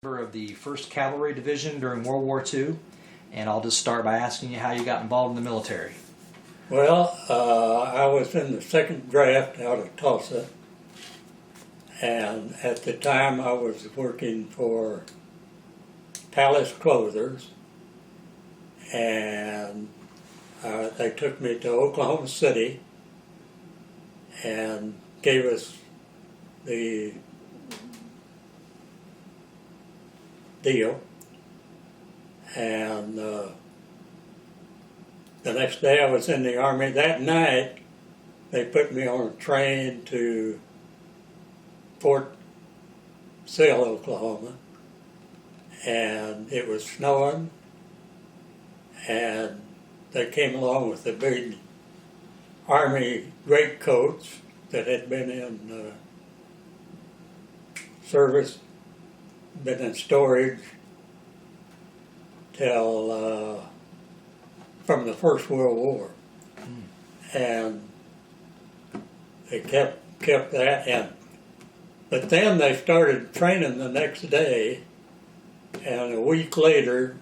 Member of the First Cavalry Division during World War II, and I'll just start by asking you how you got involved in the military. Well, I was in the second draft out of Tulsa, and at the time I was working for Palace Clothers, and they took me to Oklahoma City and gave us the deal, and the next day I was in the Army. That night they put me on a train to Fort Sill, Oklahoma, and it was snowing, and they came along with the big Army greatcoats that had been in service, been in storage till from the First World War, and they kept that. But then they started training the next day, and a week later,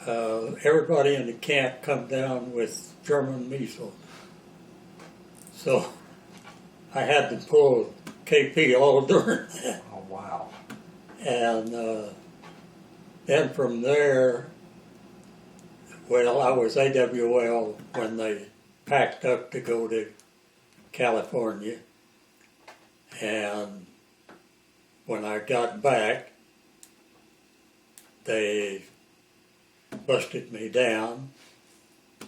everybody in the camp come down with German measles. So I had to pull KP all during that. Oh, wow. And then from there, well, I was AWL when they packed up to go to California. And when I got back, they busted me down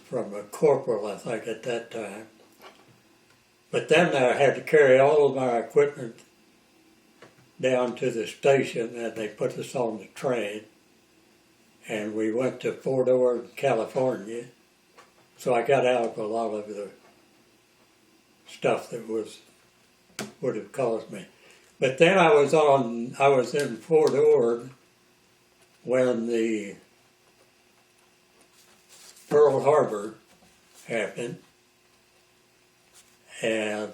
from a corporal, I think, at that time. But then I had to carry all of my equipment down to the station, and they put us on the train, and we went to Fort Ord, California. So I got out of a lot of the stuff that would have caused me. But then I was in Fort Ord when the Pearl Harbor happened, and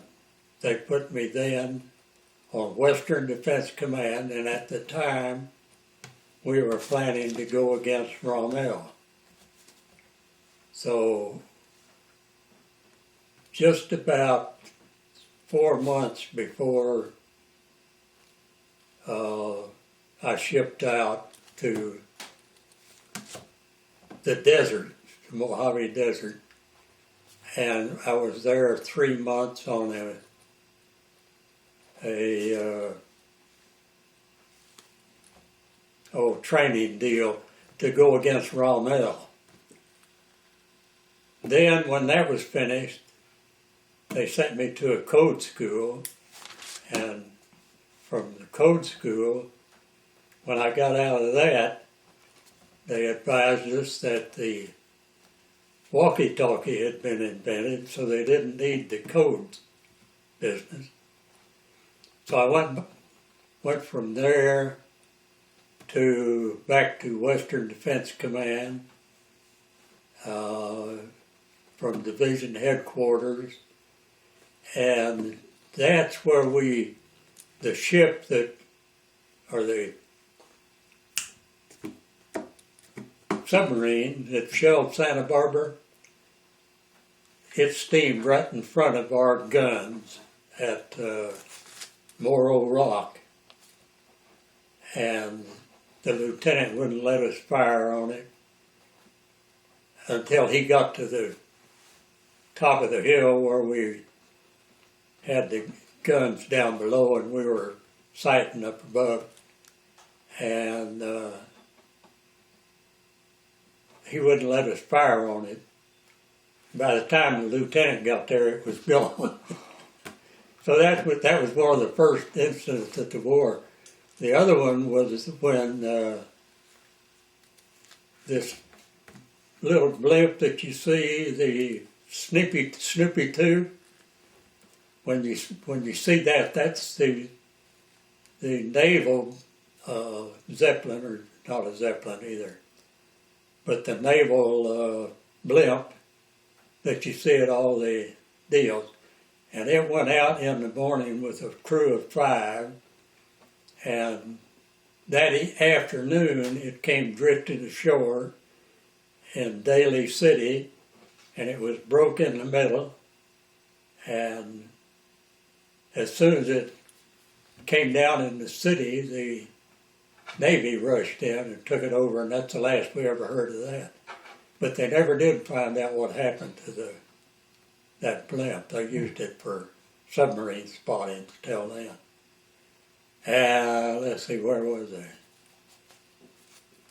they put me then on Western Defense Command, and at the time we were planning to go against Rommel. So just about 4 months before I shipped out to the desert, the Mojave Desert, and I was there 3 months on a training deal to go against Rommel. Then when that was finished, they sent me to a code school, and from the code school, when I got out of that, they advised us that the walkie-talkie had been invented, so they didn't need the code business. So I went from there back to Western Defense Command, from division headquarters, and that's where the ship or the submarine that shelled Santa Barbara, it steamed right in front of our guns at Morro Rock, and the lieutenant wouldn't let us fire on it until he got to the top of the hill where we had the guns down below and we were sighting up above, and he wouldn't let us fire on it. By the time the lieutenant got there, it was gone. So that was one of the first incidents at the war. The other one was when this little blimp that you see, the Snoopy 2, when you see that, that's the naval Zeppelin, or not a Zeppelin either, but the naval blimp that you see at all the deals. And it went out in the morning with a crew of 5, and that afternoon it came drifting ashore in Daly City, and it was broke in the middle, and as soon as it came down in the city, the Navy rushed in and took it over, and that's the last we ever heard of that. But they never did find out what happened to that blimp. They used it for submarine spotting till then. And let's see, where was I?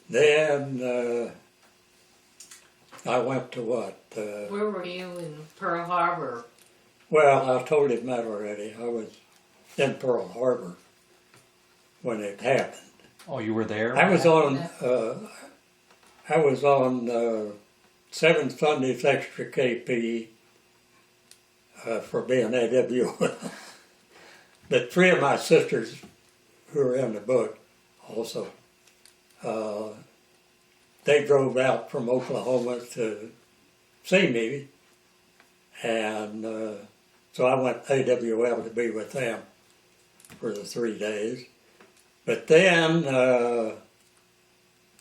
Then I went to what? Where were you in Pearl Harbor? Well, I told him that already. I was in Pearl Harbor when it happened. Oh, you were there? I was on 7 Sundays Extra KP for being AW. But 3 of my sisters who are in the book also, they drove out from Oklahoma to see me, and so I went AWL to be with them for the 3 days. But then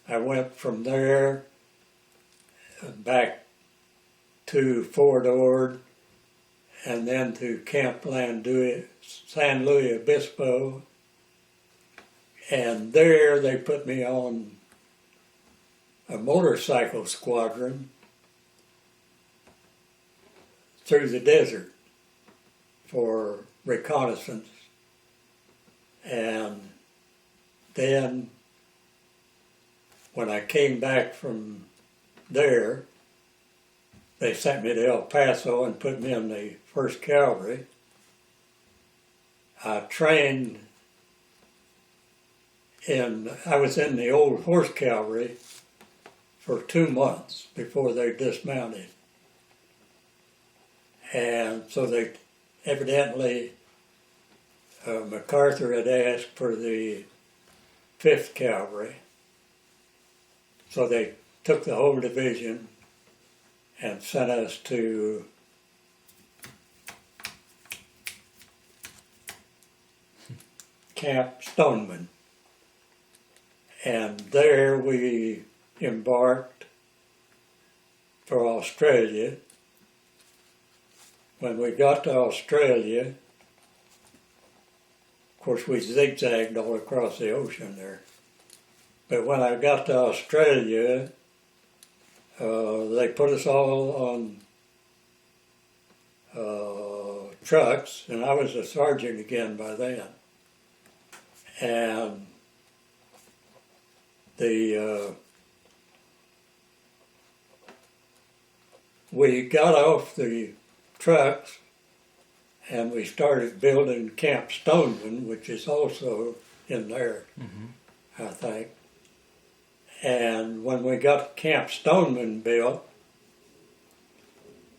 I went from there back to Fort Ord, and then to Camp San Luis Obispo, and there they put me on a motorcycle squadron through the desert for reconnaissance. And then when I came back from there, they sent me to El Paso and put me in the First Cavalry. I trained I was in the old Horse Cavalry for 2 months before they dismounted. And so they evidently, MacArthur had asked for the 5th Cavalry. So they took the whole division and sent us to Camp Stoneman. And there we embarked for Australia. When we got to Australia, of course we zigzagged all across the ocean there. But when I got to Australia, they put us all on trucks, and I was a sergeant again by then. And we got off the trucks and we started building Camp Stoneman, which is also in there, I think. And when we got Camp Stoneman built,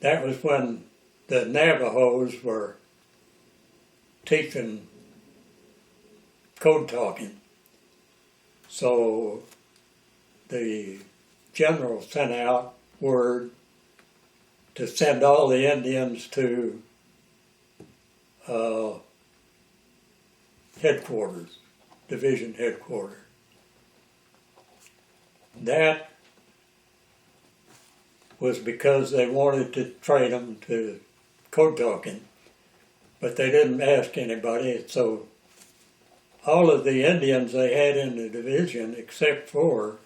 that was when the Navajos were teaching code talking. So the general sent out word to send all the Indians to headquarters, division headquarters. That was because they wanted to train them to code talking, but they didn't ask anybody. So all of the Indians they had in the division, except for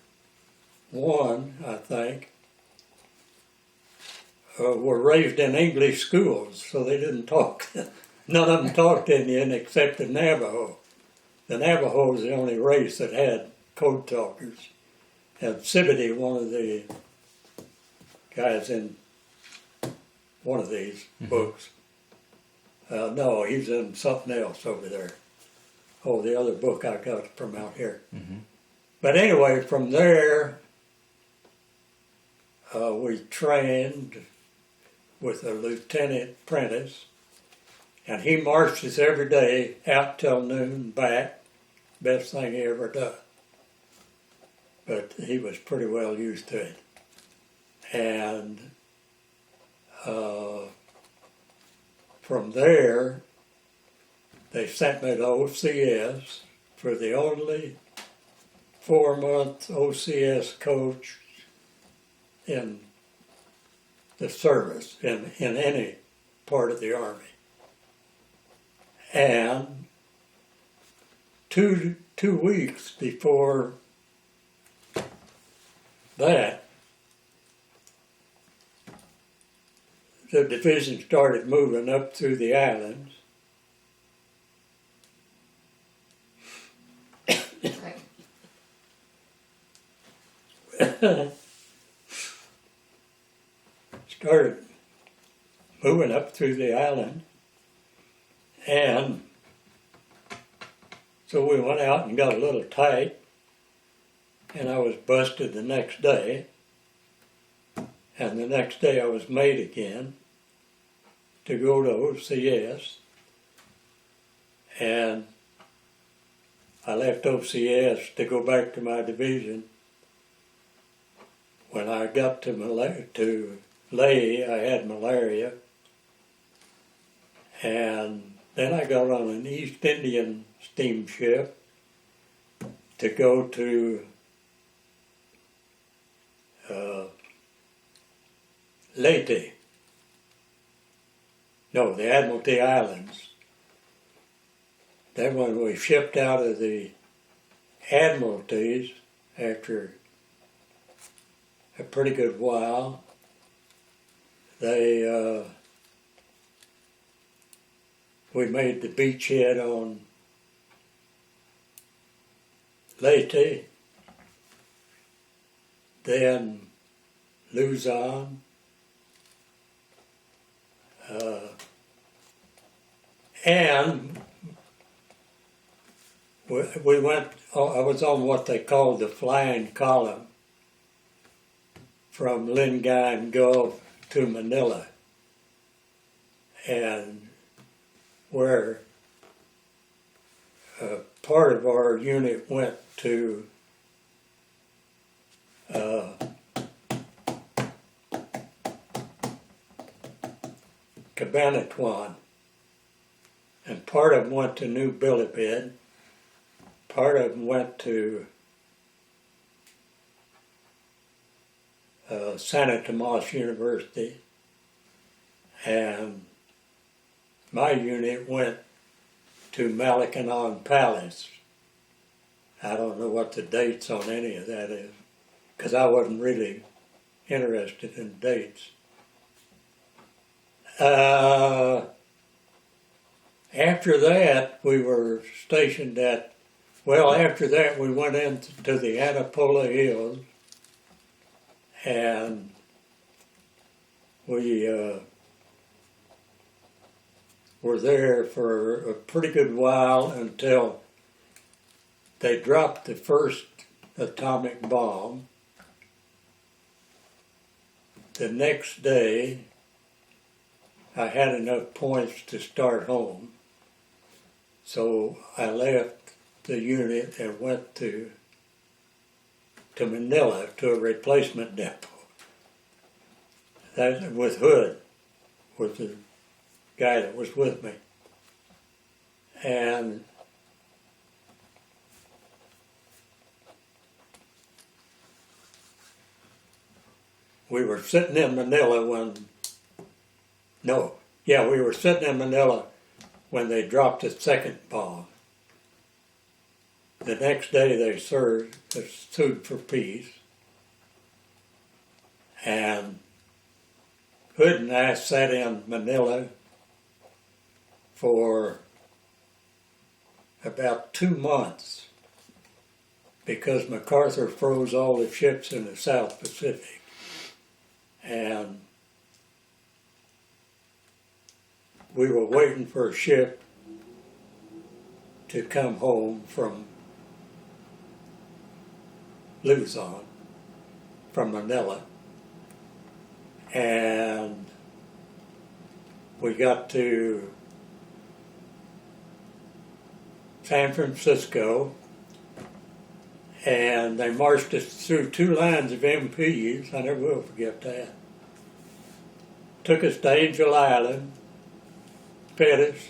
one, I think, were raised in English schools, so they didn't talk. None of them talked Indian except the Navajo. The Navajo was the only race that had code talkers. And Sibity, one of the guys in one of these books, no, he's in something else over there. Oh, the other book I got from out here. But anyway, from there, we trained with a lieutenant apprentice, and he marched us every day out till noon, back. Best thing he ever done. But he was pretty well used to it. And from there, they sent me to OCS for the only 4-month OCS coach in the service, in any part of the Army. And two weeks before that, the division started moving up through the islands. Okay. Started moving up through the island, and so we went out and got a little tight, and I was busted the next day, and the next day I was made again to go to OCS, and I left OCS to go back to my division. When I got to Ley, I had malaria, and then I got on an East Indian steamship to go to Leyte. No, the Admiralty Islands. Then when we shipped out of the Admiralties after a pretty good while, we made the beachhead on Leyte, then Luzon, and we went, I was on what they called the flying column from Lingayen Gulf to Manila, and where part of our unit went to Cabanatuan, and part of them went to New Bilibid, part of them went to Santa Tomas University, and my unit went to Malakanon Palace. I don't know what the dates on any of that is, because I wasn't really interested in dates. After that, we were stationed after that we went into the Anapola Hills, and we were there for a pretty good while until they dropped the first atomic bomb. The next day, I had enough points to start home, so I left the unit and went to Manila, to a replacement depot. That with Hood, was the guy that was with me. And we were sitting in Manila we were sitting in Manila when they dropped the second bomb. The next day they sued for peace, and Hood and I sat in Manila for about 2 months because MacArthur froze all the ships in the South Pacific, and we were waiting for a ship to come home from Luzon, from Manila, and we got to San Francisco, and they marched us through 2 lines of MPs. I never will forget that. Took us to Angel Island, fed us,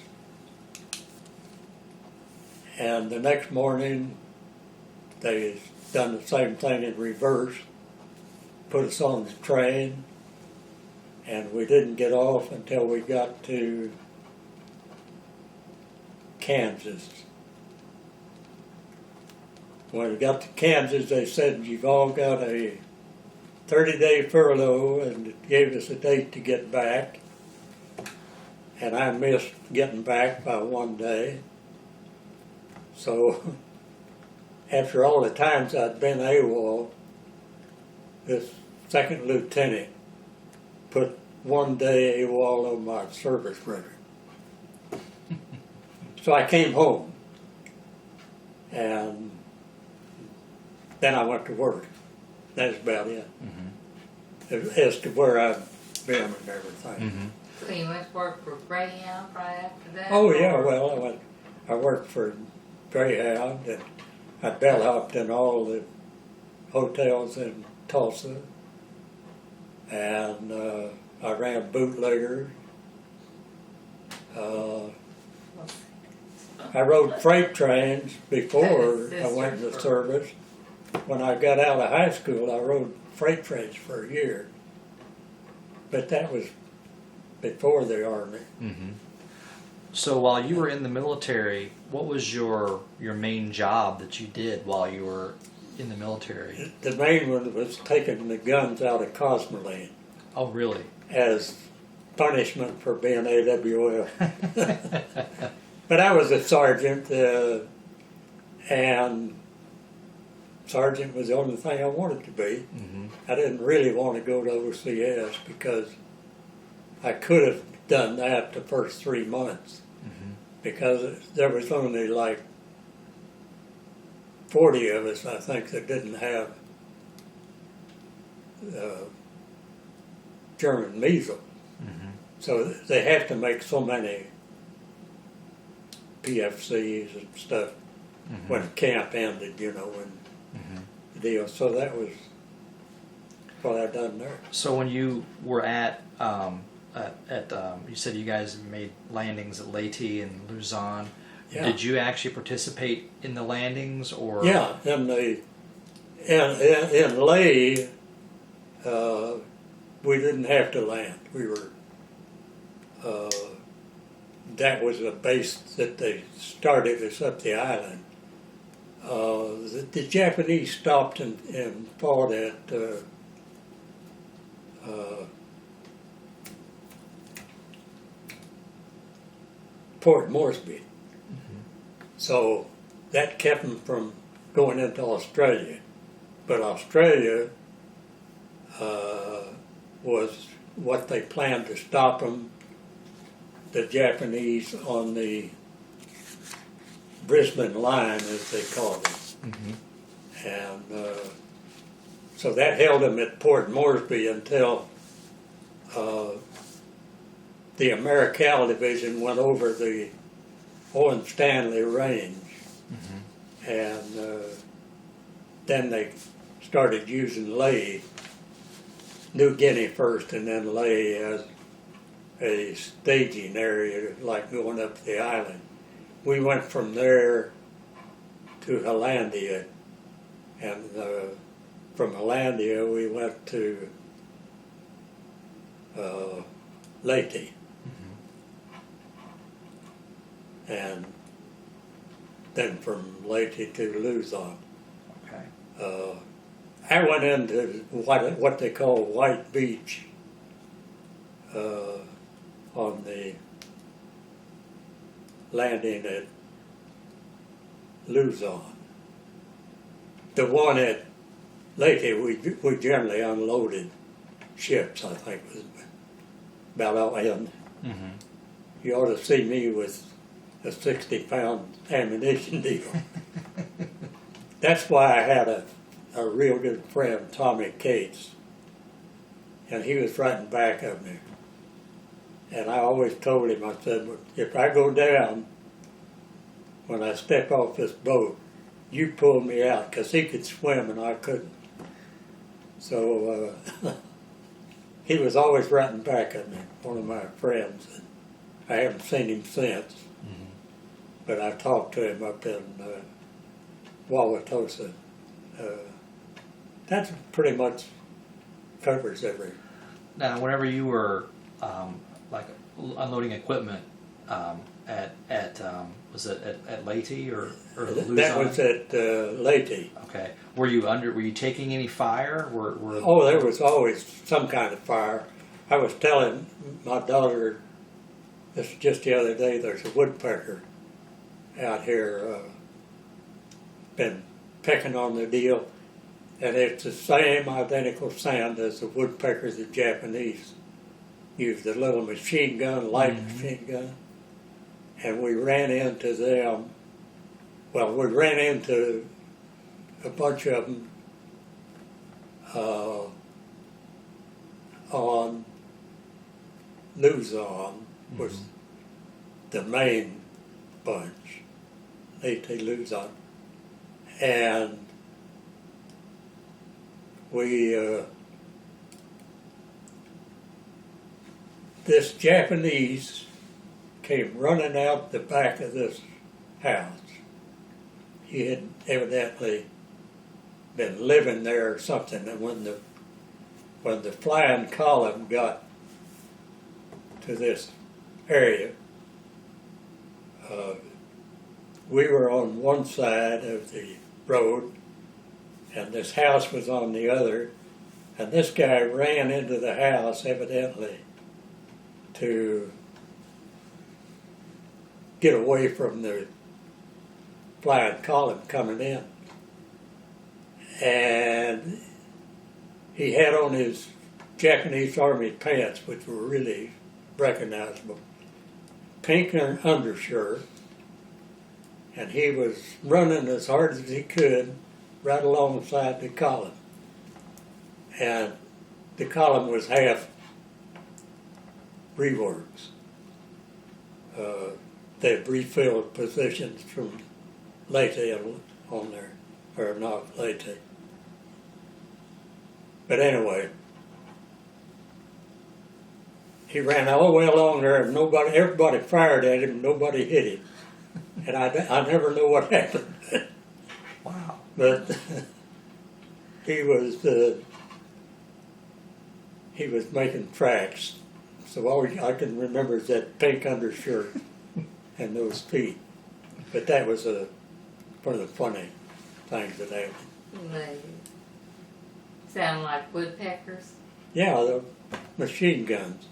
and the next morning they done the same thing in reverse, put us on the train, and we didn't get off until we got to Kansas. When we got to Kansas, they said, you've all got a 30-day furlough, and it gave us a date to get back. And I missed getting back by 1 day. So after all the times I'd been AWOL, this second lieutenant put 1 day AWOL on my service record. So I came home, and then I went to work. That's about it. As to where I've been and everything. So you went to work for Greyhound right after that? Oh yeah, well I worked for Greyhound, and I bellhopped in all the hotels in Tulsa, and I ran bootleggers. I rode freight trains before I went into service. When I got out of high school, I rode freight trains for a year, but that was before the Army. So while you were in the military, what was your main job that you did while you were in the military? The main one was taking the guns out of Cosmoline Oh, really? as punishment for being AWF. But I was a sergeant, and sergeant was the only thing I wanted to be. I didn't really want to go to OCS because I could have done that the first 3 months, because there was only like 40 of us, I think, that didn't have German measles. So they have to make so many PFCs and stuff when camp ended, you know, and the deal. So that was what I done there. So when you were at you said you guys made landings at Leyte and Luzon. Yeah. Did you actually participate in the landings, or? Yeah, in Ley, we didn't have to land. We were. That was a base that they started us up the island. The Japanese stopped and fought at Port Moresby. So that kept them from going into Australia. But Australia was what they planned to stop them, the Japanese, on the Brisbane line, as they called it. And so that held them at Port Moresby until the Americal Division went over the Owen Stanley Range. And then they started using Ley, New Guinea first, and then Ley as a staging area, like going up the island. We went from there to Hollandia, and from Hollandia we went to Leyte. And then from Leyte to Luzon. Okay. I went into what they call White Beach on the landing at Luzon. The one at Leyte, we generally unloaded ships, I think, was about all in. You ought to see me with a 60-pound ammunition deal. That's why I had a real good friend, Tommy Cates, and he was right in back of me. And I always told him, I said, if I go down, when I step off this boat, you pull me out, because he could swim and I couldn't. So he was always right in back of me, one of my friends. And I haven't seen him since, but I talked to him up in Wauwatosa That's pretty much covers every. Now, whenever you were like unloading equipment was it at Leyte or Luzon? That was at Leyte. Okay. Were you taking any fire? Oh, there was always some kind of fire. I was telling my daughter this just the other day. There's a woodpecker out here, been pecking on the deal, and it's the same identical sound as the woodpeckers the Japanese used. The little machine gun, light machine gun, and we ran into them. Well, we ran into a bunch of them on Luzon was the main bunch, Leyte Luzon, and we this Japanese came running out the back of this house. He had evidently been living there or something, and when the flying column got to this area, we were on one side of the road, and this house was on the other, and this guy ran into the house evidently to get away from the flying column coming in. And he had on his Japanese Army pants, which were really recognizable, pink undershirt, and he was running as hard as he could right alongside the column. And the column was half reworks. They've refilled positions from Leyte on there, or not Leyte. But anyway, he ran all the way along there, and everybody fired at him, nobody hit him. And I never knew what happened. Wow. But he was making tracks. So all I can remember is that pink undershirt and those feet. But that was one of the funny things that happened. They sound like woodpeckers. Yeah, the machine guns.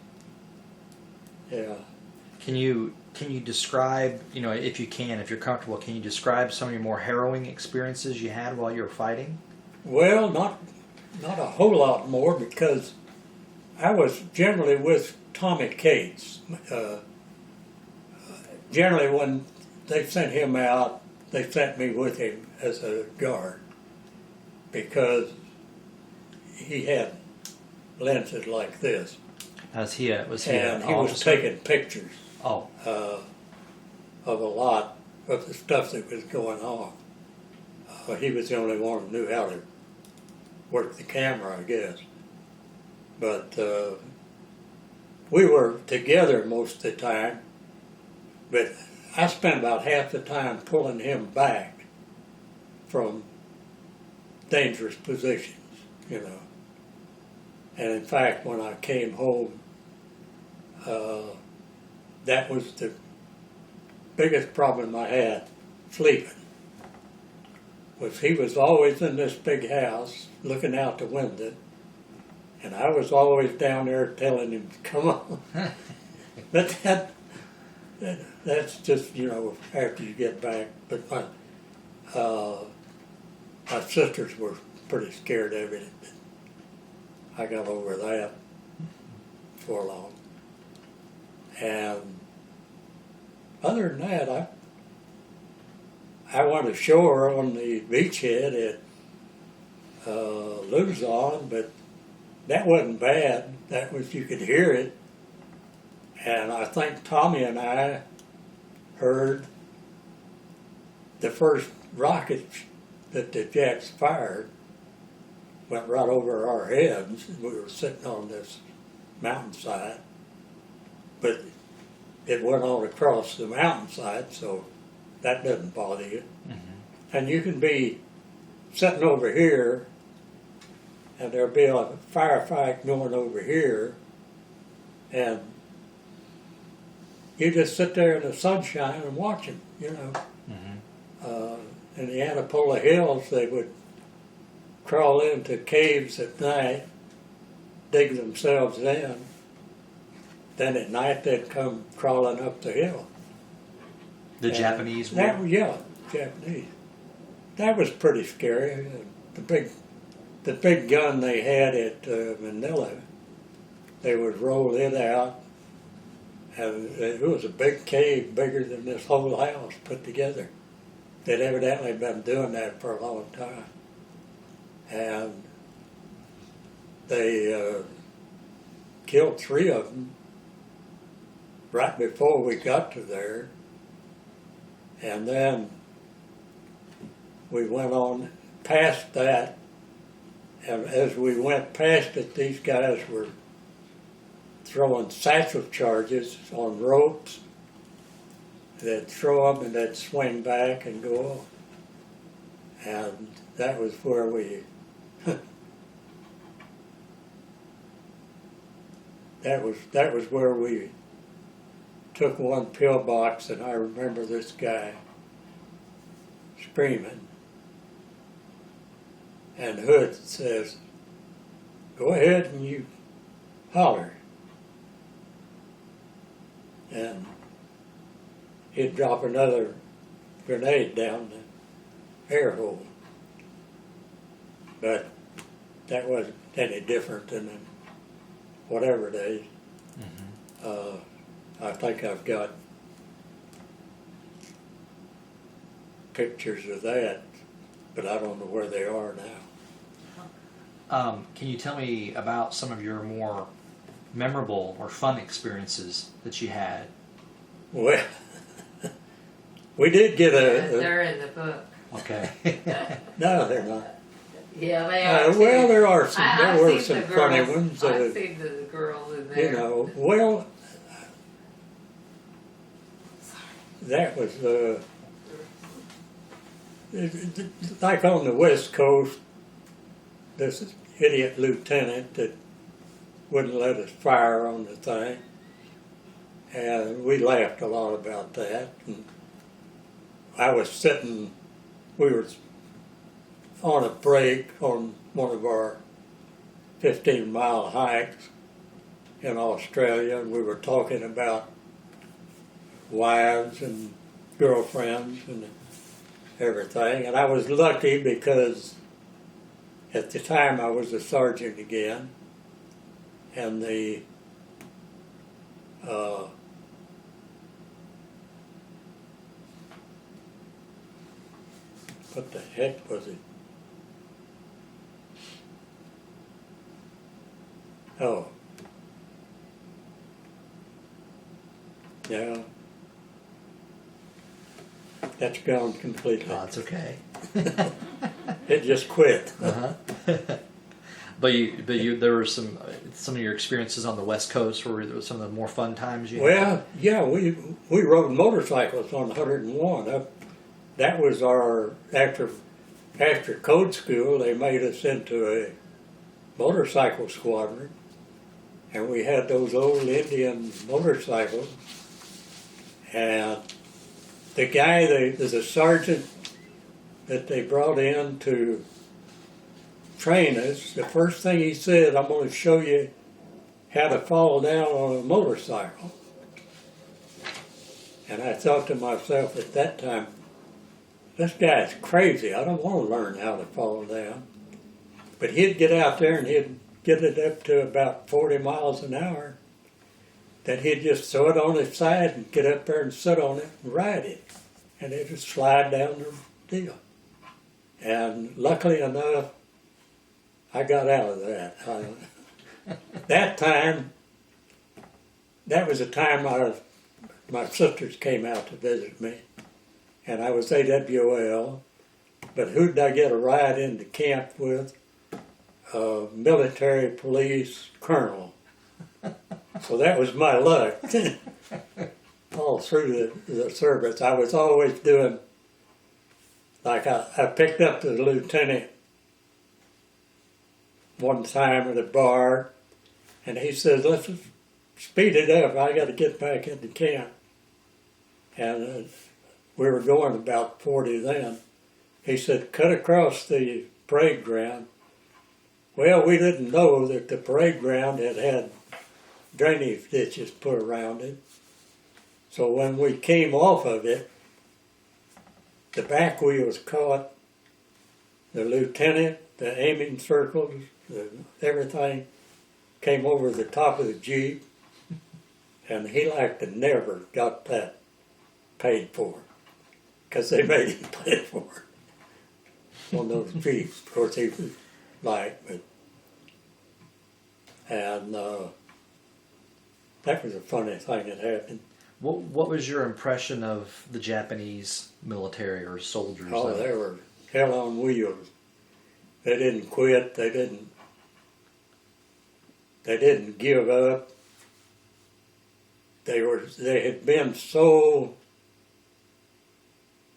Yeah. Can you describe, if you can, if you're comfortable, can you describe some of your more harrowing experiences you had while you were fighting? Well, not a whole lot more, because I was generally with Tommy Cates. Generally, when they sent him out, they sent me with him as a guard, because he had lenses like this. Was he an and he was officer? taking pictures Oh. of a lot of the stuff that was going on. He was the only one who knew how to work the camera, I guess. But we were together most of the time, but I spent about half the time pulling him back from dangerous positions, And in fact, when I came home, that was the biggest problem I had, sleeping. Was he was always in this big house, looking out the window, and I was always down there telling him, come on. But that's just, after you get back. But my sisters were pretty scared of it. I got over that before long. And other than that, I went ashore on the beachhead at Luzon, but that wasn't bad. That was, you could hear it. And I think Tommy and I heard the first rockets that the Jets fired went right over our heads. We were sitting on this mountainside, but it went on across the mountainside, so that doesn't bother you. Mm-hmm. And you can be sitting over here, and there'll be a firefight going over here, and you just sit there in the sunshine and watch them, you know. In the Anapola Hills, they would crawl into caves at night, dig themselves in. Then at night they'd come crawling up the hill. The And Japanese that were? was, yeah, Japanese. That was pretty scary. The big gun they had at Manila, they would roll it out, and it was a big cave, bigger than this whole house put together. They'd evidently been doing that for a long time. And they killed 3 of them right before we got to there. And then we went on past that, and as we went past it, these guys were throwing satchel charges on ropes. They'd throw them and they'd swing back and go off. And that was where we, that was where we took one pillbox, and I remember this guy screaming. And Hood says, "Go ahead and you holler." And he'd drop another grenade down the air hole. But that wasn't any different than in whatever days. I think I've got pictures of that, but I don't know where they are now. Can you tell me about some of your more memorable or fun experiences that you had? Well, we did get They're in the book. Okay. no, they're not. Yeah, they are. Well, there are some. I've There were seen some the funny girls. ones. I've seen the girls in there. You know, well, that was like on the West Coast. This idiot lieutenant that wouldn't let us fire on the thing, and we laughed a lot about that. And I was sitting. We were on a break on one of our 15-mile hikes in Australia, and we were talking about wives and girlfriends and everything. And I was lucky because at the time I was a sergeant again, and the what the heck was it? Oh. Yeah. That's gone completely. Oh, it's okay. It just quit. Uh-huh. but there were some of your experiences on the West Coast where there was some of the more fun times you had? Well, yeah, we rode motorcycles on 101. That was our after code school. They made us into a motorcycle squadron, and we had those old Indian motorcycles. And the guy, the sergeant that they brought in to train us, the first thing he said, "I'm going to show you how to fall down on a motorcycle." And I thought to myself at that time, this guy's crazy. I don't want to learn how to fall down. But he'd get out there and he'd get it up to about 40 miles an hour. Then he'd just throw it on his side and get up there and sit on it and ride it. And it would slide down the deal. And luckily enough, I got out of that. That time, that was the time my sisters came out to visit me. And I was AWL. But who did I get a ride into camp with? A military police colonel. So that was my luck. All through the service, I was always doing like I picked up the lieutenant one time at a bar, and he says, let's speed it up. I got to get back into camp. And we were going about 40 then. He said, cut across the parade ground. Well, we didn't know that the parade ground had drainage ditches put around it. So when we came off of it, the back wheels caught the lieutenant, the aiming circles, everything came over the top of the Jeep, and he like to never got that paid for, because they made him pay for it on those Jeeps. Of course, he was like, but, and that was a funny thing that happened. What was your impression of the Japanese military or soldiers? Oh, they were hell on wheels. They didn't quit. They didn't give up. They had been so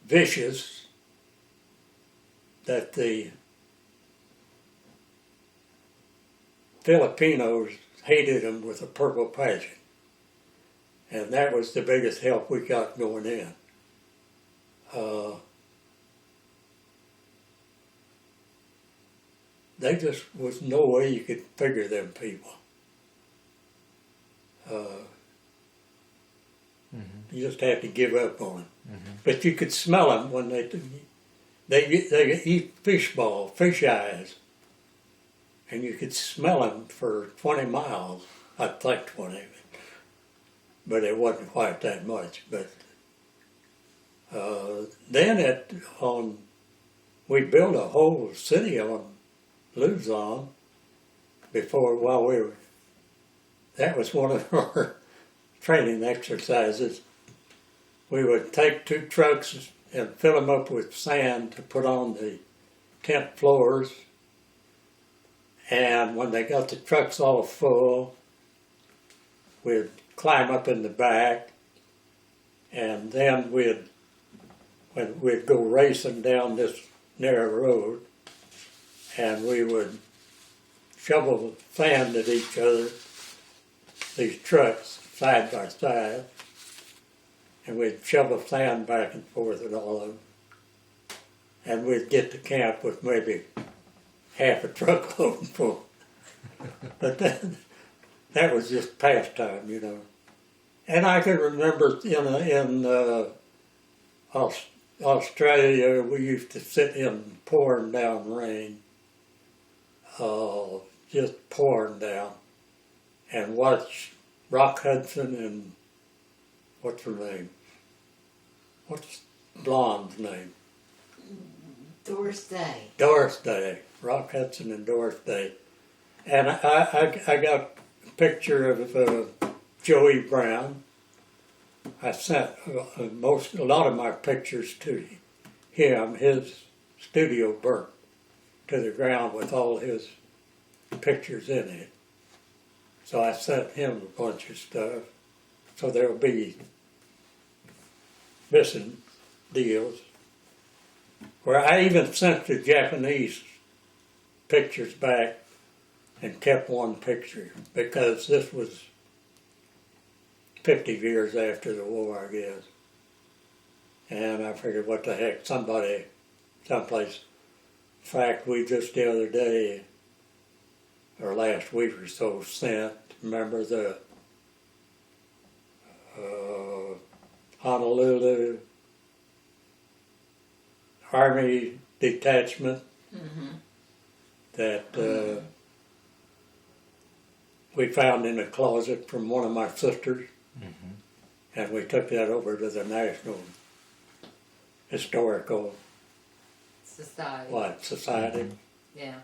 vicious that the Filipinos hated them with a purple passion. And that was the biggest help we got going in. There just was no way you could figure them people. You just had to give up on them. But you could smell them when they eat fish eyes, and you could smell them for 20 miles. I think 20, but it wasn't quite that much. But then we built a whole city on Luzon that was one of our training exercises. We would take 2 trucks and fill them up with sand to put on the tent floors, and when they got the trucks all full, we'd climb up in the back, and then we'd go racing down this narrow road, and we would shovel sand at each other, these trucks, side by side, and we'd shovel sand back and forth at all of them. And we'd get to camp with maybe half a truckload full. But that was just pastime, you know. And I can remember in Australia, we used to sit in pouring down rain, just pouring down, and watch Rock Hudson and what's her name? What's Blonde's name? Doris Day. Doris Day. Rock Hudson and Doris Day. And I got a picture of Joey Brown. I sent a lot of my pictures to him. His studio burnt to the ground with all his pictures in it. So I sent him a bunch of stuff. So there'll be missing deals. Where I even sent the Japanese pictures back and kept one picture, because this was 50 years after the war, I guess. And I figured, what the heck, someplace. In fact, we just the other day, or last week or so, sent, remember the Honolulu Army detachment that we found in a closet from one of my sisters, and we took that over to the National Historical Society. Yeah.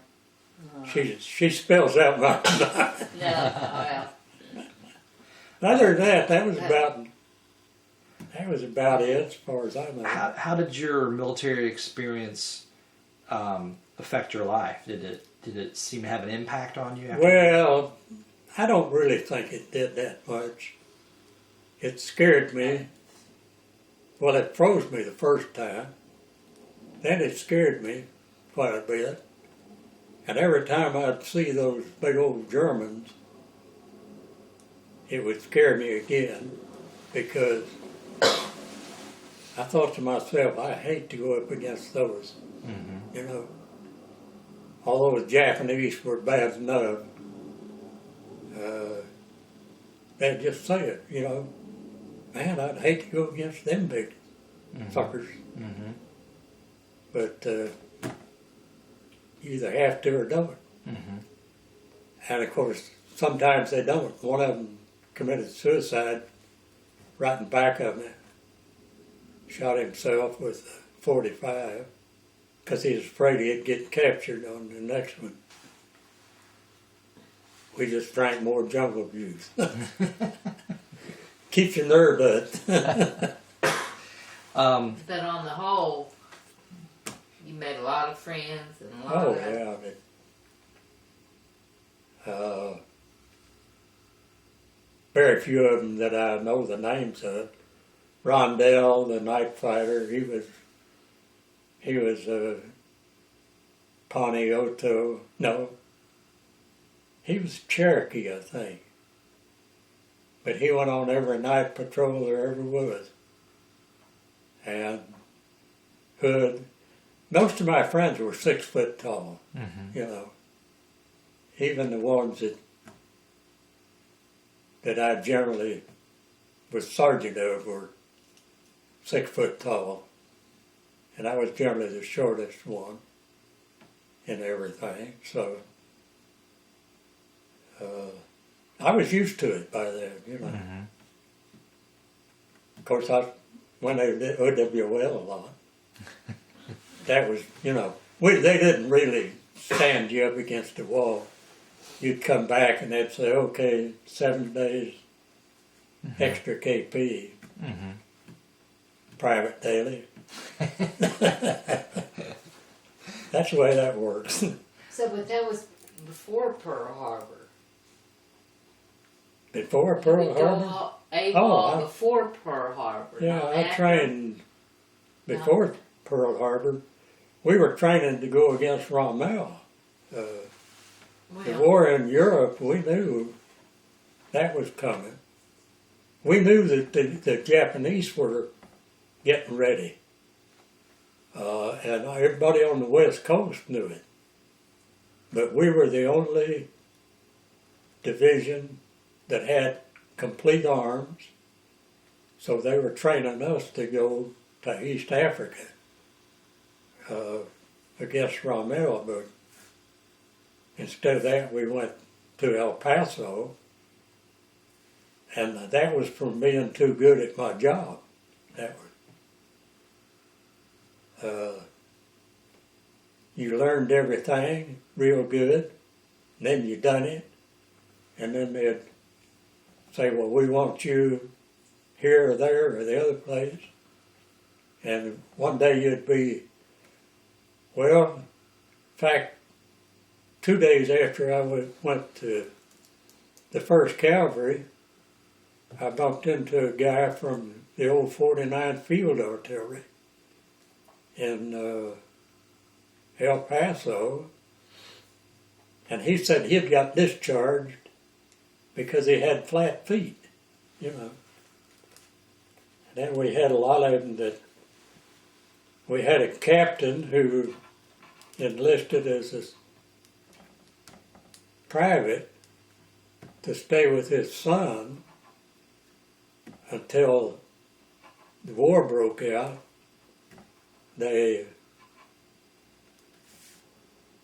She spells out my mind. Yeah. Other than that, that was about it as far as I know. How did your military experience affect your life? Did it seem to have an impact on you? Well, I don't really think it did that much. It scared me. Well, it froze me the first time. then it scared me quite a bit. And every time I'd see those big old Germans, it would scare me again, because I thought to myself, I hate to go up against those, you know. Although the Japanese were bad enough, they'd just say it, you know. Man, I'd hate to go against them big fuckers. But you either have to or don't. And of course, sometimes they don't. One of them committed suicide right in back of me. Shot himself with a .45 because he was afraid he'd get captured on the next one. We just drank more jungle juice. Keeps your nerve up. But on the whole, you made a lot of friends and a lot Oh, of... yeah. Very few of them that I know the names of. Rondell, the night fighter, he was Ponioto. No, he was Cherokee, I think. But he went on every night patrol there ever was. And Hood. Most of my friends were 6 foot tall, you know. Even the ones that I generally was sergeant of were 6 foot tall. And I was generally the shortest one in everything, so I was used to it by then, you know. Of course, I went over to WWII a lot. That was, you know, they didn't really stand you up against the wall. You'd come back and they'd say, okay, 7 days, extra KP, Private Daley. That's the way that works. So, but that was before Pearl Harbor. Before Pearl Harbor? AWOL before Pearl Harbor. Yeah, I trained before Pearl Harbor. We were training to go against Rommel. The war in Europe, we knew that was coming. We knew that the Japanese were getting ready. And everybody on the West Coast knew it. But we were the only division that had complete arms, so they were training us to go to East Africa against Rommel, but instead of that we went to El Paso, and that was from being too good at my job. That was you learned everything real good, and then you done it, and then they'd say, well, we want you here or there or the other place. And one day you'd be, well, in fact, 2 days after I went to the First Cavalry, I bumped into a guy from the old 49th Field Artillery in El Paso, and he said he'd got discharged because he had flat feet, you know. And then we had a lot of them that, we had a captain who enlisted as a private to stay with his son until the war broke out. They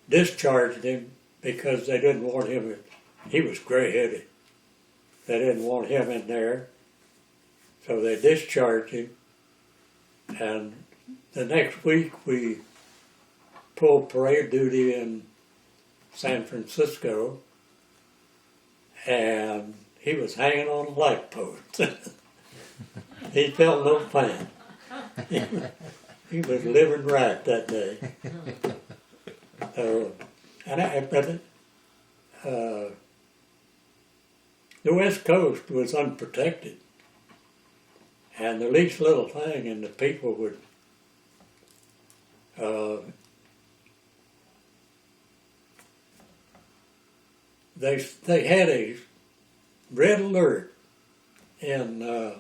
discharged him because they didn't want him, he was gray-headed. They didn't want him in there, so they discharged him. And the next week we pulled parade duty in San Francisco, and he was hanging on a light post. He felt no pain. He was living right that day. The West Coast was unprotected, and the least little thing and the people would Uh, they had a red alert in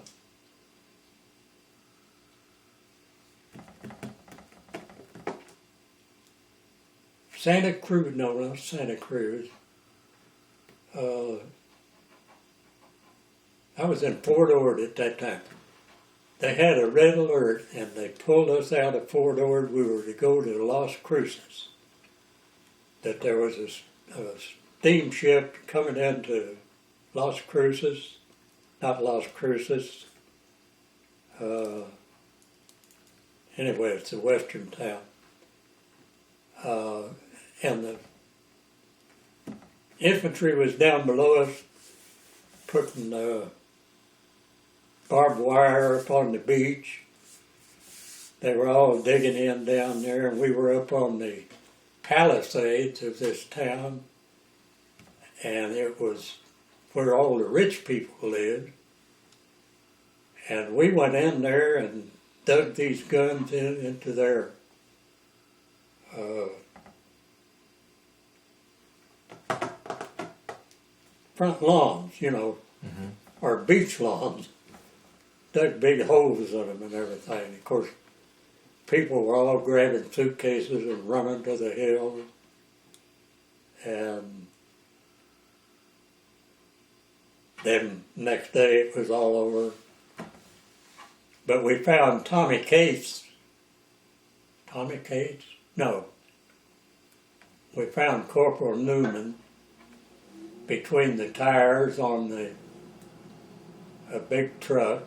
Santa Cruz, no, not Santa Cruz. I was in Fort Ord at that time. They had a red alert and they pulled us out of Fort Ord. We were to go to Las Cruces. That there was a steamship coming into Las Cruces, not Las Cruces. Anyway, it's a western town. And the infantry was down below us, putting barbed wire up on the beach. They were all digging in down there, and we were up on the palisades of this town, and it was where all the rich people lived. And we went in there and dug these guns into their front lawns, you know, or beach lawns. Dug big holes in them and everything. Of course, people were all grabbing suitcases and running to the hills. And then next day it was all over. But we found Tommy Cates. No. We found Corporal Newman between the tires on a big truck,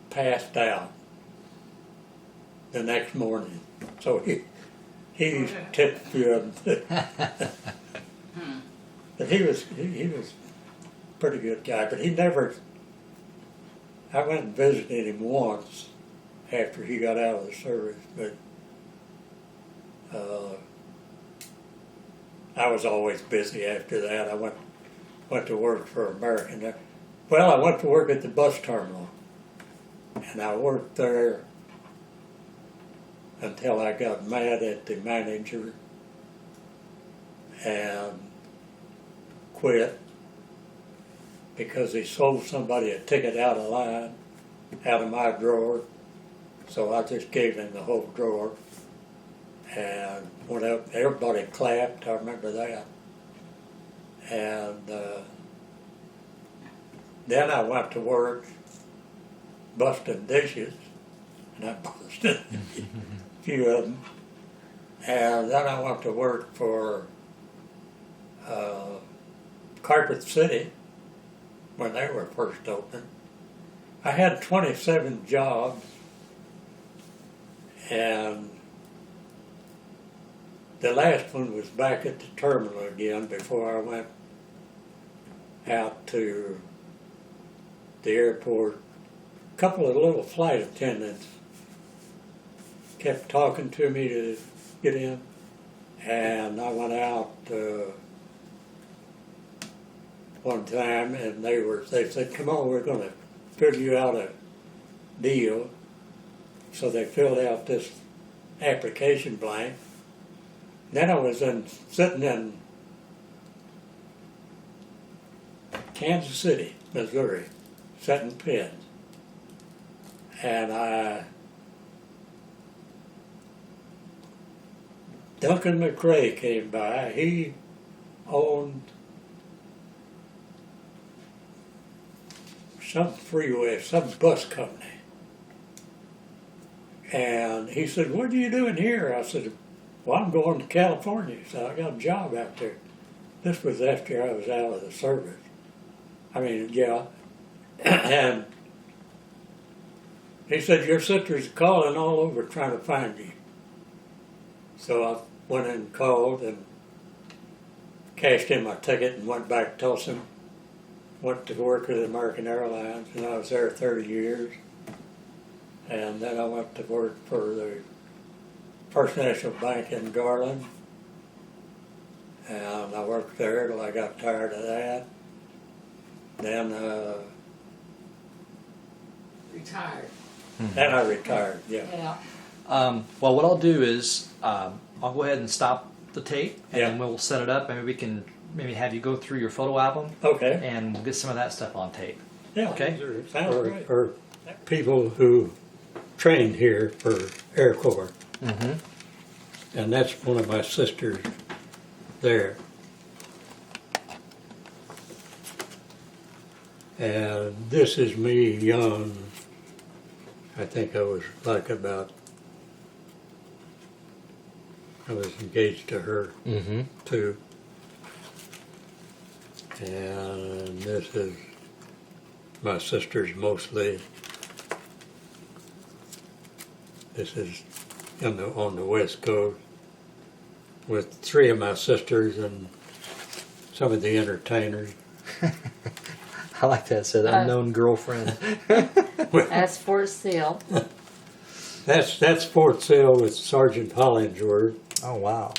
passed out the next morning. So he tipped a few of them. But he was a pretty good guy. But he never. I went and visited him once after he got out of the service, but I was always busy after that. I went to work for American. Well, I went to work at the bus terminal, and I worked there until I got mad at the manager and quit because he sold somebody a ticket out of line, out of my drawer. So I just gave him the whole drawer and went up. Everybody clapped, I remember that. And then I went to work busting dishes, and I busted a few of them. And then I went to work for Carpet City when they were first open. I had 27 jobs, and the last one was back at the terminal again before I went out to the airport. A couple of little flight attendants kept talking to me to get in, and I went out one time, and they said, "Come on, we're going to fill you out a deal." So they filled out this application blank. Then I was sitting in Kansas City, Missouri, setting pins, and Duncan McRae came by. He owned some freeway, some bus company. And he said, "What are you doing here?" I said, "Well, I'm going to California." He said, "I got a job out there." This was after I was out of the service. I mean, yeah. And he said, "Your sisters are calling all over trying to find you." So I went in and called and cashed in my ticket and went back to Tulsa. Went to work with American Airlines, and I was there 30 years. And then I went to work for the First National Bank in Garland. And I worked there till I got tired of that. Then Retired. then I retired, yeah. Yeah. Well, what I'll do is I'll go ahead and stop the tape, and Yeah. then we'll set it up, and we can maybe have you go through your photo album, Okay. and we'll get some of that stuff on tape. Yeah. Okay. Sounds Or, great. or people who trained here for Air Corps. Mm-hmm. And that's one of my sisters there. And this is me young. I think I was like I was engaged to her Mm-hmm. too. And this is my sisters mostly. This is on the West Coast with three of my sisters and some of the entertainers. I like that. Said unknown girlfriend. That's for sale. That's Fort Sill with Sergeant Hollingsworth. Oh wow.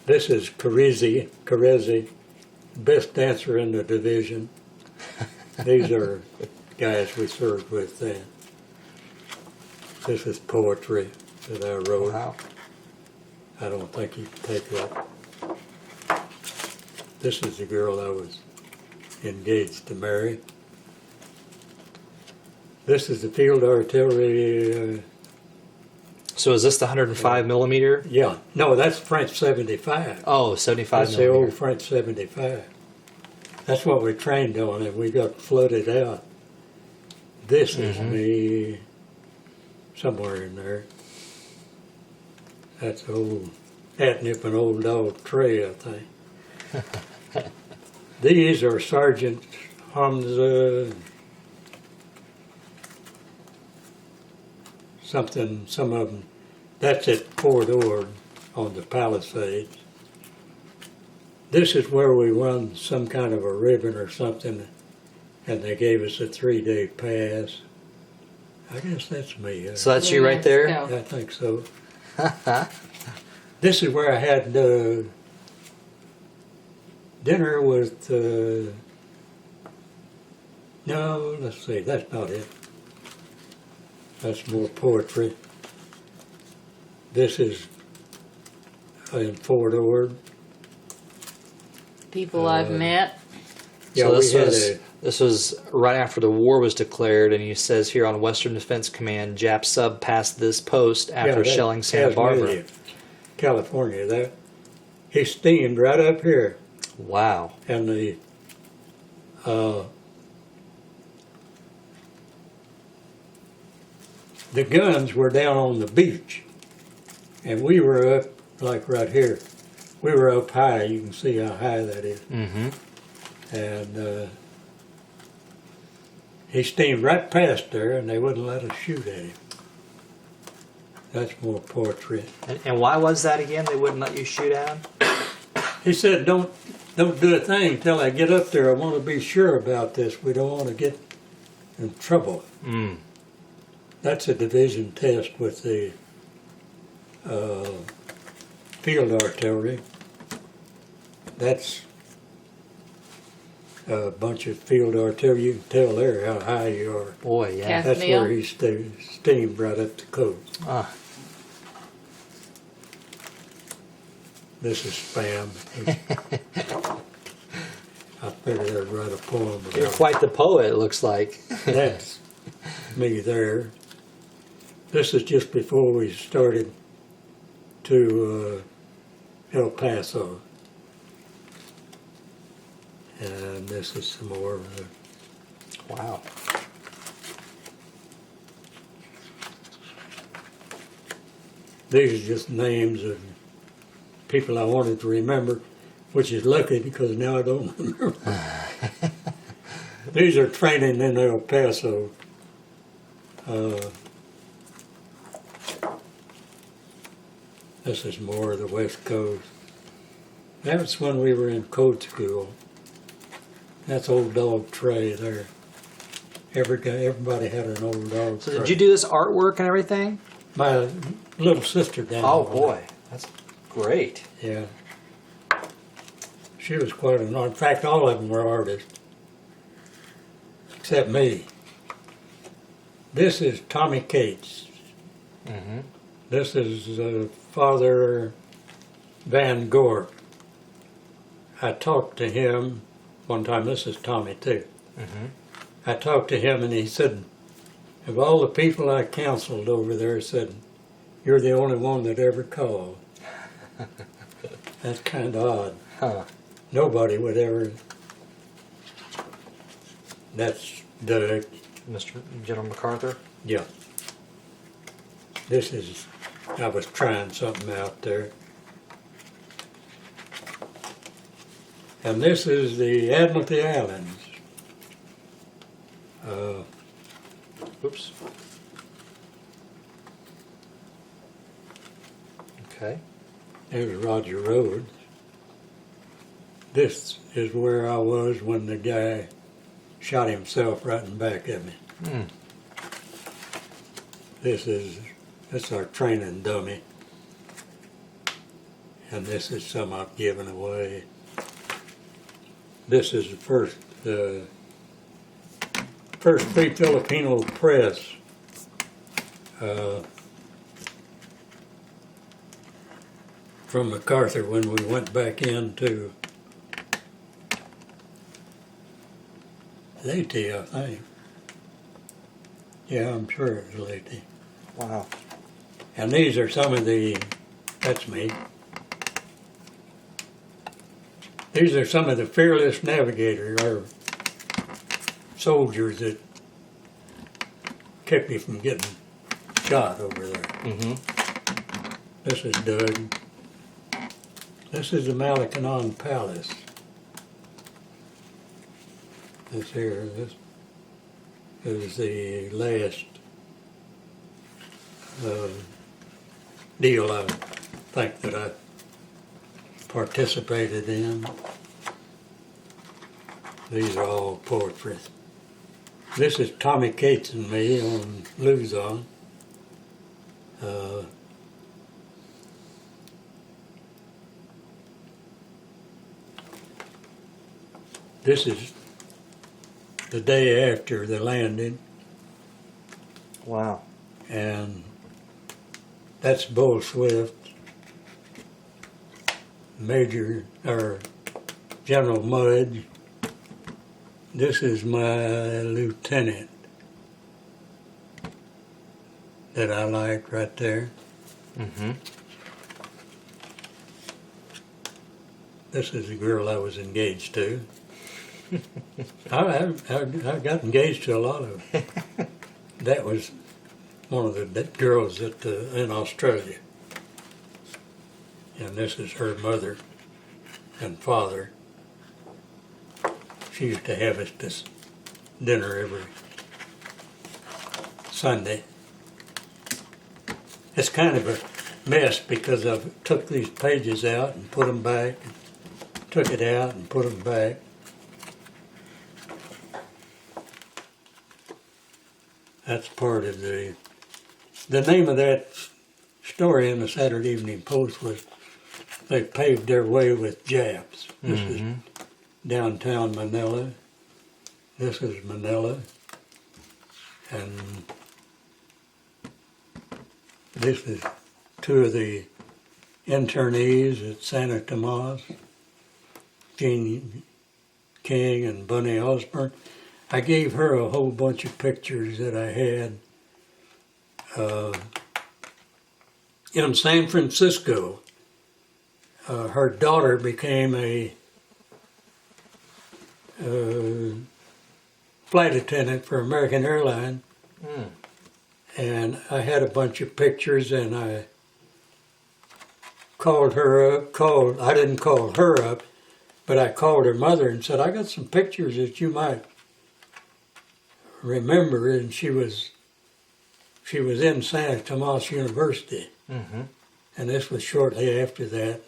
This is Carezzi, best dancer in the division. These are guys we served with then. This is poetry that I wrote. Wow. I don't think you can take that. This is the girl I was engaged to marry. This is the field artillery. So is this the 105 millimeter? Yeah, no, that's French 75. Oh, 75 That's the millimeter. old French 75. That's what we trained on, and we got flooded out. This is me somewhere in there. That's old catnip and old dog Trey, I think. These are Sergeant Hamza, something, some of them. That's at Fort Ord on the Palisades. This is where we won some kind of a ribbon or something, and they gave us a 3-day pass. I guess that's me. So that's you right there. Mexico. I think so. This is where I had dinner with, no, let's see, that's not it. That's more poetry. This is in Fort Ord. People I've met. Yeah, So we had this was right after the war was declared, and he says here on Western Defense Command, Jap sub passed this post after shelling Santa Barbara. Tasmania, California. That he steamed right up here, Wow. and the guns were down on the beach, and we were up like right here. We were up high. You can see how high that is. Mm-hmm. And he steamed right past there, and they wouldn't let us shoot at him. That's more poetry. And why was that again? They wouldn't let you shoot at him? He said, don't do a thing till I get up there. I want to be sure about this. We don't want to get in trouble. Mm. That's a division test with the field artillery. That's a bunch of field artillery. You can tell there how high you are. Boy, yeah. Cas- That's where he steamed right up the coast. Ah. This is spam. I figured I'd write a poem You're about quite the poet, it looks like. that's me there. This is just before we started to El Paso. And this is some more of the Wow. these are just names of people I wanted to remember, which is lucky because now I don't remember. These are training in El Paso. This is more of the West Coast. That was when we were in code school. That's old dog Trey there. Everybody had an old dog So Trey. did you do this artwork and everything? My little sister down Oh there. boy, that's great. Yeah. She was quite an artist. In fact, all of them were artists. Except me. This is Tommy Cates. Mm-hmm. This is Father Van Gorp. I talked to him one time. This is Tommy too. Mm-hmm. I talked to him and he said, of all the people I counseled over there, said, you're the only one that ever called. That's kind of odd. Huh. Nobody would ever. That's the, Mr. General MacArthur? yeah. This is, I was trying something out there. And this is the Admiralty Islands. Oops. Okay. There's Roger Road. This is where I was when the guy shot himself right in the back of me. Mm. That's our training dummy. And this is some I've given away. This is the first Free Filipino press. From MacArthur when we went back into Leyte, I think. Yeah, I'm sure it was Leyte. Wow. And these are some of the, that's me. These are some of the fearless navigators or soldiers that kept me from getting shot over there. Mm-hmm. This is Doug. This is the Malakanon Palace. This here, this is the last deal I think that I participated in. These are all portraits. This is Tommy Cates and me on Luzon. This is the day after the landing, Wow. and that's Bull Swift, Major or General Mudge. This is my lieutenant that I like right there. Mm-hmm. This is the girl I was engaged to. I got engaged to a lot of them. That was one of the girls in Australia. And this is her mother and father. She used to have us this dinner every Sunday. It's kind of a mess because I took these pages out and put them back, and took it out and put them back. That's part of the name of that story in the Saturday Evening Post was they paved their way with Japs. This is downtown Manila. This is Manila. And this is two of the internees at Santa Tomas, Jean King and Bunny Osborne. I gave her a whole bunch of pictures that I had in San Francisco. Her daughter became a flight attendant for American Airlines. Mm. And I had a bunch of pictures and I called her up, I didn't call her up, but I called her mother and said, I got some pictures that you might remember, and she was in Santa Tomas University, Mm-hmm. and this was shortly after that,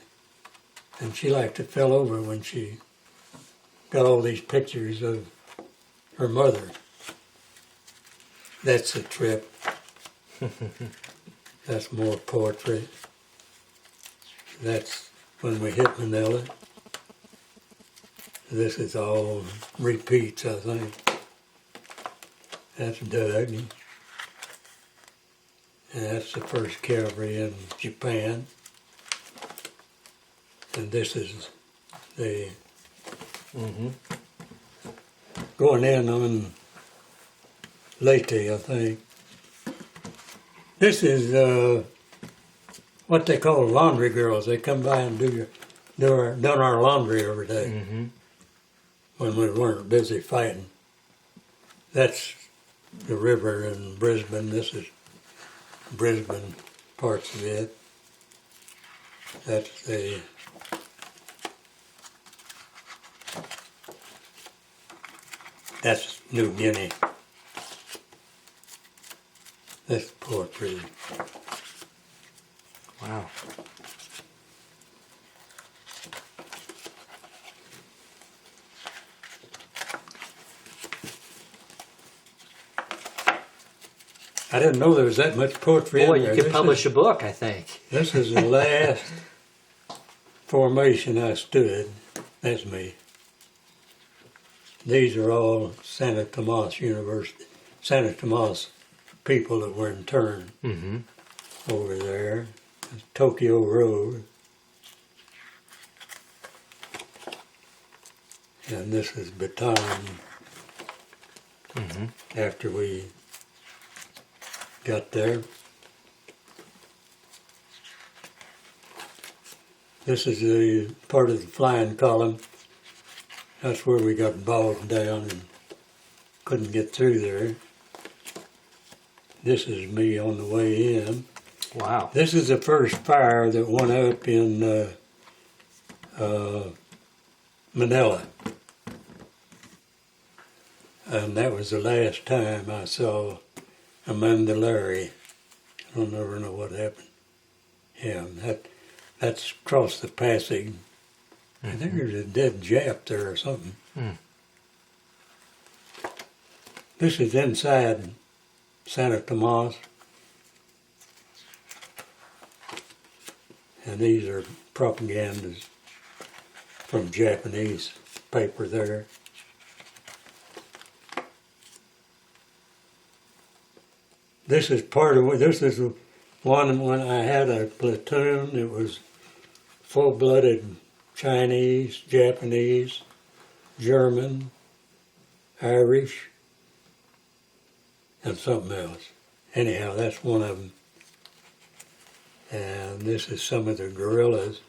and she like to fell over when she got all these pictures of her mother. That's the trip. That's more portrait. That's when we hit Manila. This is all repeats, I think. That's Doug. And that's the First Cavalry in Japan. And this is the going in on Leyte, I think. This is what they call laundry girls. They come by and done our laundry every day when we weren't busy fighting. That's the river in Brisbane. This is Brisbane parts of it. That's New Guinea. That's poetry. Wow. I didn't know there was that much poetry Boy, in there. you could publish a book, I think. This is the last formation I stood. That's me. These are all Santa Tomas University, Santa Tomas people that were interned over there. That's Tokyo Road. And this is Bataan after we got there. This is the part of the flying column. That's where we got bogged down and couldn't get through there. This is me on the way in. Wow. This is the first fire that went up in Manila. And that was the last time I saw Amanda Larry. I don't ever know what happened. Yeah, that's across the passage. I think there's a dead Jap there or something. This is inside Santa Tomas. And these are propagandas from Japanese paper there. This is part of this is one when I had a platoon. It was full-blooded Chinese, Japanese, German, Irish, and something else. Anyhow, that's one of them. And this is some of the guerrillas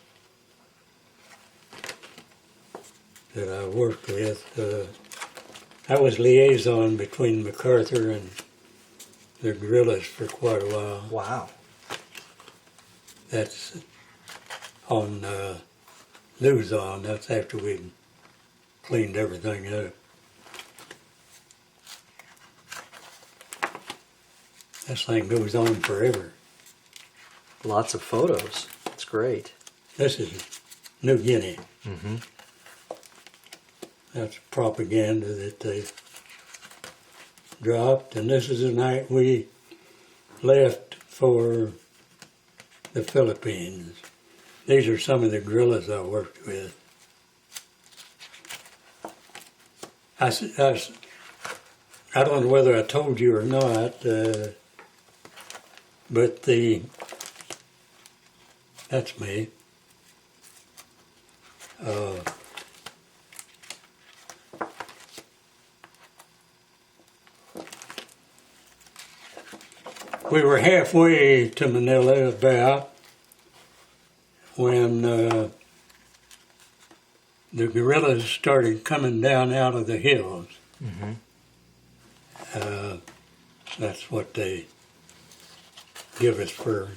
that I worked with. I was liaison between MacArthur and the guerrillas for quite a while. Wow. That's on Luzon. That's after we'd cleaned everything up. This thing goes on forever. Lots of photos. It's great. This is New Guinea. That's propaganda that they dropped. And this is the night we left for the Philippines. These are some of the guerrillas I worked with. I don't know whether I told you or not, but that's me. We were halfway to Manila about when the guerrillas started coming down out of the hills. That's what they give us for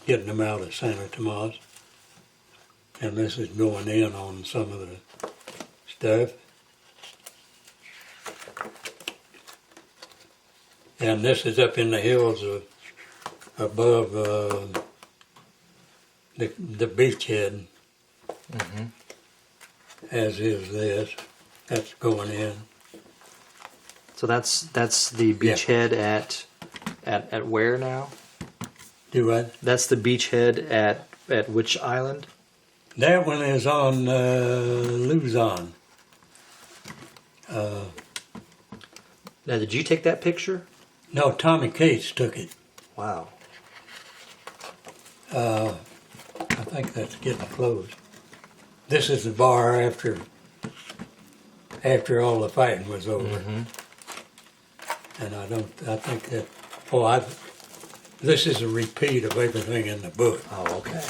getting them out of Santa Tomas. And this is going in on some of the stuff. And this is up in the hills above the beachhead, as is this. That's going in. So that's the beachhead at where now? Do what? That's the beachhead at which island? That one is on Luzon. Now, did you take that picture? No, Tommy Cates took it. Wow. I think that's getting close. This is the bar after all the fighting was over. And I think that, this is a repeat of everything in the book. Oh, okay.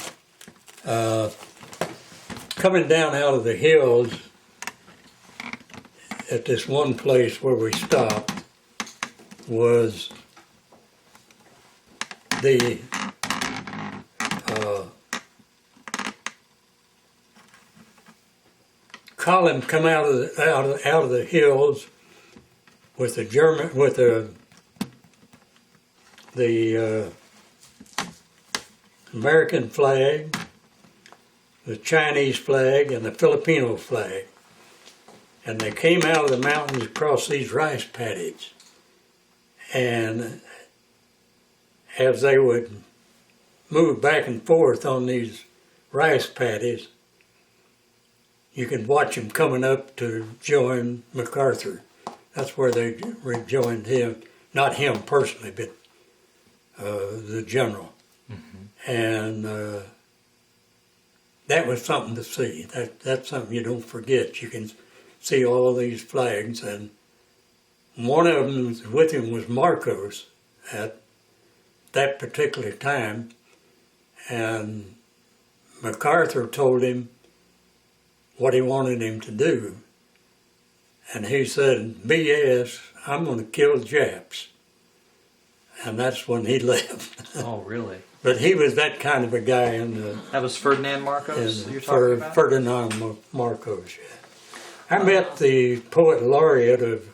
Coming down out of the hills at this one place where we stopped was the column come out of the hills with the American flag, the Chinese flag, and the Filipino flag. And they came out of the mountains across these rice paddies. And as they would move back and forth on these rice paddies, you could watch them coming up to join MacArthur. That's where they rejoined him, not him personally, but the general. And that was something to see. That's something you don't forget. You can see all these flags, and one of them with him was Marcos at that particular time, and MacArthur told him what he wanted him to do, and he said, "BS, I'm going to kill Japs," and that's when he left. Oh, really? But he was that kind of a guy That was Ferdinand Marcos you're talking about? Ferdinand Marcos, yeah. I met the poet laureate of,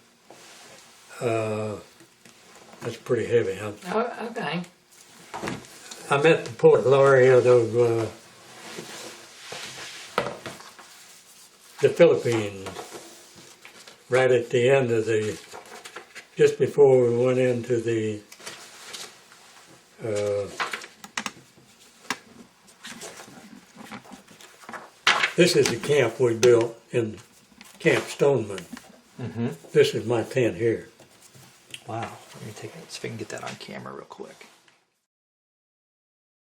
that's pretty heavy, huh? Oh, okay. I met the poet laureate of the Philippines right at the end of just before we went into the this is the camp we built in Camp Stoneman. This is my tent here. Wow. Let me see if I can get that on camera real quick.